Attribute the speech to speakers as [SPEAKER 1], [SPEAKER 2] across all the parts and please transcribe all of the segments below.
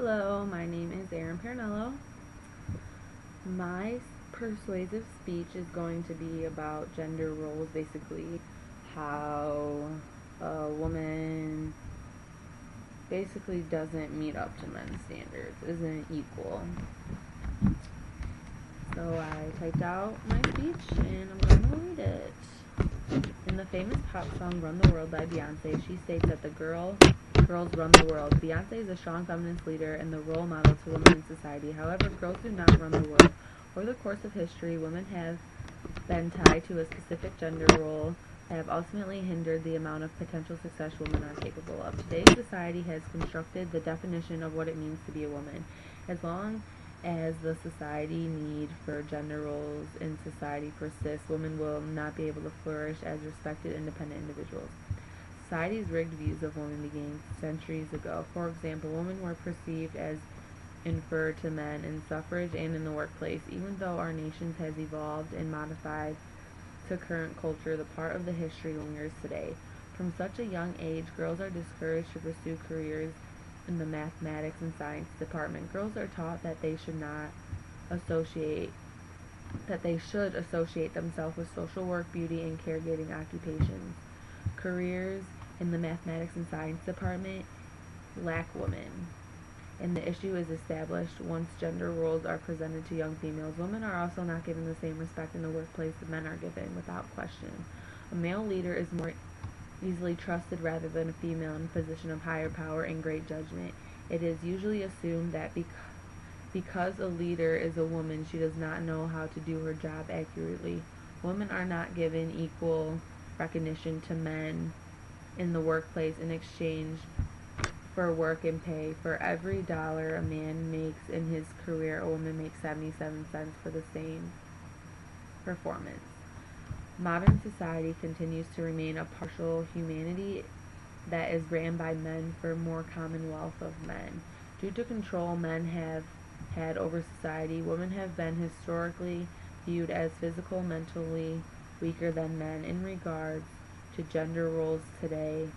[SPEAKER 1] Hello, my name is Erin Pernello. My persuasive speech is going to be about gender roles, basically how a woman basically doesn't meet up to men's standards, isn't equal. So I typed out my speech and I'm going to read it. In the famous pop song Run the World by Beyonce, she states that girls run the world. Beyonce is a strong feminist leader and the role model to women in society. However, girls do not run the world. Over the course of history, women have been tied to a specific gender role that have ultimately hindered the amount of potential success women are capable of. Today's society has constructed the definition of what it means to be a woman. As long as the society need for gender roles in society persists, women will not be able to flourish as respected, independent individuals. Society's rigged views of women began centuries ago. For example, women were perceived as inferior to men in suffrage and in the workplace. Even though our nation has evolved and modified to current culture, the part of the history lingers today. From such a young age, girls are discouraged to pursue careers in the mathematics and science department. Girls are taught that they should associate themselves with social work, beauty, and caregiving occupations. Careers in the mathematics and science department lack women, and the issue is established once gender roles are presented to young females. Women are also not given the same respect in the workplace that men are given, without question. A male leader is more easily trusted rather than a female in a position of higher power and great judgment. It is usually assumed that because a leader is a woman, she does not know how to do her job accurately. Women are not given equal recognition to men in the workplace in exchange for work and pay. For every dollar a man makes in his career, a woman makes 77 cents for the same performance. Modern society continues to remain a partial humanity that is ran by men for more commonwealth of men. Due to control men have had over society, women have been historically viewed as physical, mentally weaker than men. In regards to gender roles today,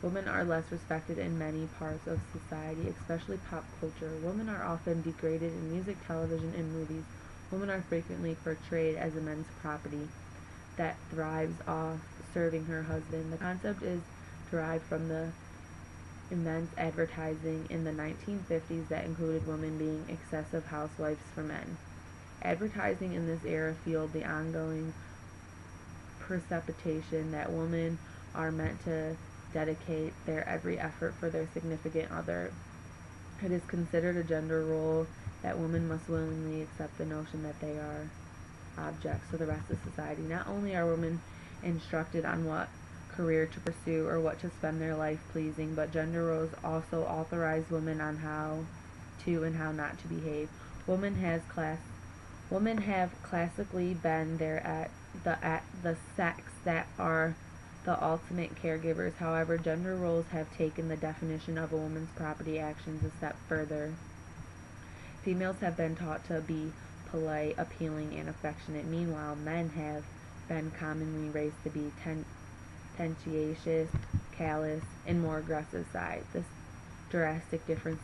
[SPEAKER 1] women are less respected in many parts of society, especially pop culture. Women are often degraded in music, television, and movies. Women are frequently portrayed as a men's property that thrives off serving her husband. The concept is derived from the immense advertising in the 1950s that included women being excessive housewives for men. Advertising in this era fueled the ongoing perception that women are meant to dedicate their every effort for their significant other. It is considered a gender role that women must willingly accept the notion that they are objects for the rest of society. Not only are women instructed on what career to pursue or what to spend their life pleasing, but gender roles also authorize women on how to and how not to behave. Women have classically been there at the sex that are the ultimate caregivers. However, gender roles have taken the definition of a woman's property actions a step further. Females have been taught to be polite, appealing, and affectionate. Meanwhile, men have been commonly raised to be tendentious, callous, and more aggressive side. This drastic difference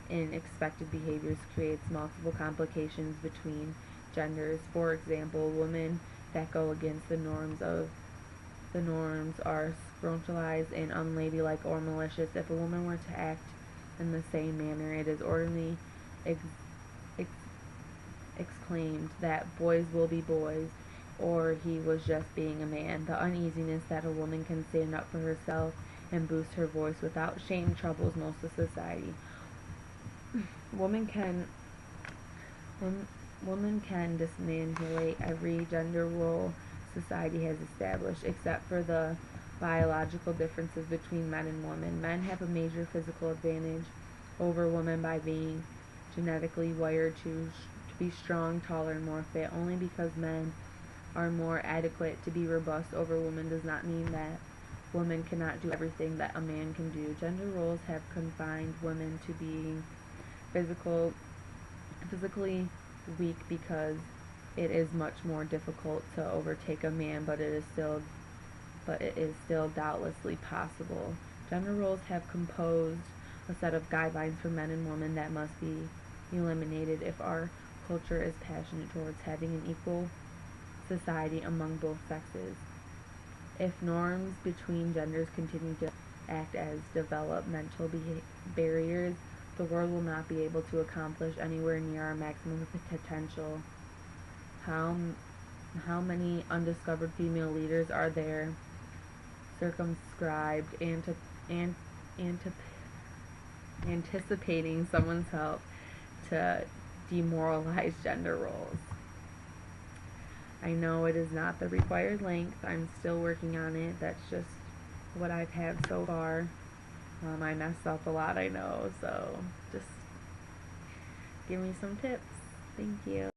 [SPEAKER 1] in expected behaviors creates multiple complications between genders. For example, women that go against the norms are scrupulous and unladylike or malicious. If a woman were to act in the same manner, it is orderly exclaimed that boys will be boys, or he was just being a man. The uneasiness that a woman can stand up for herself and boost her voice without shame troubles most of society. Women can women can dismantle every gender role society has established, except for the biological differences between men and women. Men have a major physical advantage over women by being genetically wired to be strong, taller, and more fit. Only because men are more adequate to be robust over women does not mean that women cannot do everything that a man can do. Gender roles have confined women to being physically weak because it is much more difficult to overtake a man, but it is still doubtlessly possible. Gender roles have composed a set of guidelines for men and women that must be eliminated if our culture is passionate towards having an equal society among both sexes. If norms between genders continue to act as developmental barriers, the world will not be able to accomplish anywhere near our maximum potential. How many undiscovered female leaders are there circumscribed anticipating someone's help to demoralize gender roles? I know it is not the required length. I'm still working on it. That's just what I've had so far. I messed up a lot, I know, so just give me some tips. Thank you.